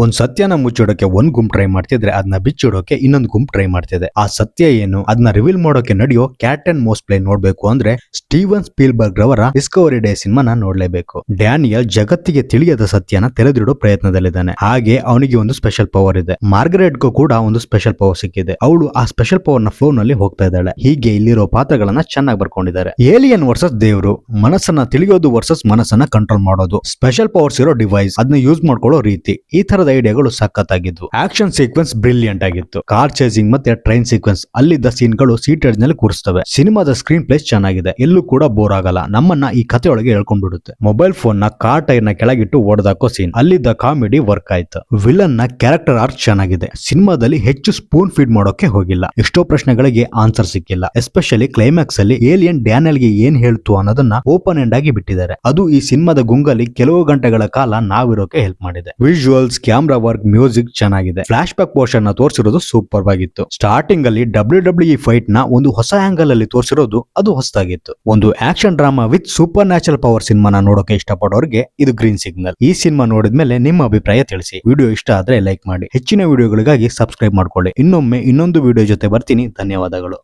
ಒಂದ್ ಸತ್ಯನ ಮುಚ್ಚಿಡೋಕೆ ಒಂದ್ ಗುಂಪು ಟ್ರೈ ಮಾಡ್ತಿದ್ರೆ ಅದನ್ನ ಬಿಚ್ಚಿಡೋಕೆ ಇನ್ನೊಂದು ಗುಂಪು ಟ್ರೈ ಮಾಡ್ತಿದೆ. ಆ ಸತ್ಯ ಏನು ಅದನ್ನ ರಿವೀಲ್ ಮಾಡೋಕೆ ನಡೆಯೋ ಕ್ಯಾಟ್ ಅಂಡ್ ಮೌಸ್ ಪ್ಲೇ ನೋಡ್ಬೇಕು ಅಂದ್ರೆ ಸ್ಟೀವನ್ ಸ್ಪೀಲ್ಬರ್ಗ್ ರವರ ಡಿಸ್ಕವರಿ ಡೇ ಸಿನಿಮಾನ ನೋಡ್ಲೇಬೇಕು. ಡ್ಯಾನಿಯಲ್ ಜಗತ್ತಿಗೆ ತಿಳಿಯದ ಸತ್ಯನ ತೆರೆದಿಡೋ ಪ್ರಯತ್ನದಲ್ಲಿದ್ದಾನೆ. ಹಾಗೆ ಅವನಿಗೆ ಒಂದು ಸ್ಪೆಷಲ್ ಪವರ್ ಇದೆ. ಮಾರ್ಗರೆಟ್ಗೂ ಕೂಡ ಒಂದು ಸ್ಪೆಷಲ್ ಪವರ್ ಸಿಕ್ಕಿದೆ. ಅವಳು ಆ ಸ್ಪೆಷಲ್ ಪವರ್ ನ ಫ್ಲೋ ನಲ್ಲಿ ಹೋಗ್ತಾ ಇದ್ದಾಳೆ. ಹೀಗೆ ಇಲ್ಲಿರೋ ಪಾತ್ರಗಳನ್ನ ಚೆನ್ನಾಗಿ ಬರ್ಕೊಂಡಿದ್ದಾರೆ. ಏಲಿಯನ್ ವರ್ಸಸ್ ದೇವ್ರು, ಮನಸ್ಸನ್ನ ತಿಳಿಯೋದು ವರ್ಸಸ್ ಮನಸ್ಸನ್ನ ಕಂಟ್ರೋಲ್ ಮಾಡೋದು, ಸ್ಪೆಷಲ್ ಪವರ್ಸ್ ಇರೋ ಡಿವೈಸ್ ಅದನ್ನ ಯೂಸ್ ಮಾಡ್ಕೊಳ್ಳೋ ರೀತಿ, ಈ ತರದ ಐಡಿಯಾಗಳು ಸಖತ್ತಾಗಿದ್ವು. ಆಕ್ಷನ್ ಸೀಕ್ವೆನ್ಸ್ ಬ್ರಿಲಿಯಂಟ್ ಆಗಿತ್ತು. ಕಾರ್ ಚೇಸಿಂಗ್ ಮತ್ತೆ ಟ್ರೈನ್ ಸೀಕ್ವೆನ್ಸ್ ಅಲ್ಲಿದ್ದ ಸೀನ್ಗಳು ಸೀಟ್ ಎಡ್ಜ್ ನಲ್ಲಿ ಕೂರಿಸ್ತವೆ. ಸಿನಿಮಾದ ಸ್ಕ್ರೀನ್ ಪ್ಲೇಸ್ ಚೆನ್ನಾಗಿದೆ. ಎಲ್ಲೂ ಕೂಡ ಬೋರ್ ಆಗಲ್ಲ. ನಮ್ಮನ್ನ ಈ ಕಥೆಯೊಳಗೆ ಹೇಳ್ಕೊಂಡ್ಬಿಡುತ್ತೆ. ಮೊಬೈಲ್ ಫೋನ್ ನ ಕಾರ್ ಟೈರ್ ನ ಕೆಳಗಿಟ್ಟು ಓಡದಾಕೋ ಸೀನ್, ಅಲ್ಲಿದ್ದ ಕಾಮಿಡಿ ವರ್ಕ್ ಆಯ್ತು. ವಿಲನ್ ನ ಕ್ಯಾರೆಕ್ಟರ್ ಆರ್ಕ್ ಚೆನ್ನಾಗಿದೆ. ಸಿನಿಮಾದಲ್ಲಿ ಹೆಚ್ಚು ಸ್ಪೂನ್ ಫೀಡ್ ಮಾಡೋಕೆ ಹೋಗಿಲ್ಲ. ಎಷ್ಟೋ ಪ್ರಶ್ನೆಗಳಿಗೆ ಆನ್ಸರ್ ಸಿಕ್ಕಿಲ್ಲ. ಎಸ್ಪೆಷಲಿ ಕ್ಲೈಮ್ಯಾಕ್ಸ್ ಅಲ್ಲಿ ಏಲಿಯನ್ ಡ್ಯಾನಿಯಲ್ ಗೆ ಏನ್ ಹೇಳ್ತು ಅನ್ನೋದನ್ನ ಓಪನ್ ಎಂಡ್ ಆಗಿ ಬಿಟ್ಟಿದ್ದಾರೆ. ಅದು ಈ ಸಿನಿಮಾದ ಗುಂಗಲ್ಲಿ ಕೆಲವು ಗಂಟೆಗಳ ಕಾಲ ನಾವಿರೋಕೆ ಹೆಲ್ಪ್ ಮಾಡಿದೆ. ವಿಜುವಲ್ಸ್, ಕ್ಯಾಮ್ರಾ ವರ್ಕ್, ಮ್ಯೂಸಿಕ್ ಚೆನ್ನಾಗಿದೆ. ಫ್ಲಾಶ್ ಬ್ಯಾಕ್ ಪೋರ್ಷನ್ ನ ತೋರಿಸಿರೋದು ಸೂಪರ್ ಆಗಿತ್ತು. ಸ್ಟಾರ್ಟಿಂಗ್ ಅಲ್ಲಿ WWE ಫೈಟ್ ನ ಒಂದು ಹೊಸ ಆಂಗಲ್ ಅಲ್ಲಿ ತೋರಿಸಿರೋದು ಅದು ಹೊಸದಾಗಿತ್ತು. ಒಂದು action drama with super natural power ಸಿನಿಮಾನ ನೋಡೋಕೆ ಇಷ್ಟಪಡೋರಿಗೆ ಇದು ಗ್ರೀನ್ ಸಿಗ್ನಲ್. ಈ ಸಿನಿಮಾ ನೋಡಿದ್ಮೇಲೆ ನಿಮ್ಮ ಅಭಿಪ್ರಾಯ ತಿಳಿಸಿ. ವಿಡಿಯೋ ಇಷ್ಟ ಆದ್ರೆ ಲೈಕ್ ಮಾಡಿ. ಹೆಚ್ಚಿನ ವಿಡಿಯೋಗಳಿಗಾಗಿ ಸಬ್ಸ್ಕ್ರೈಬ್ ಮಾಡ್ಕೊಳ್ಳಿ. ಇನ್ನೊಮ್ಮೆ ಇನ್ನೊಂದು ವಿಡಿಯೋ ಜೊತೆ ಬರ್ತೀನಿ. ಧನ್ಯವಾದಗಳು.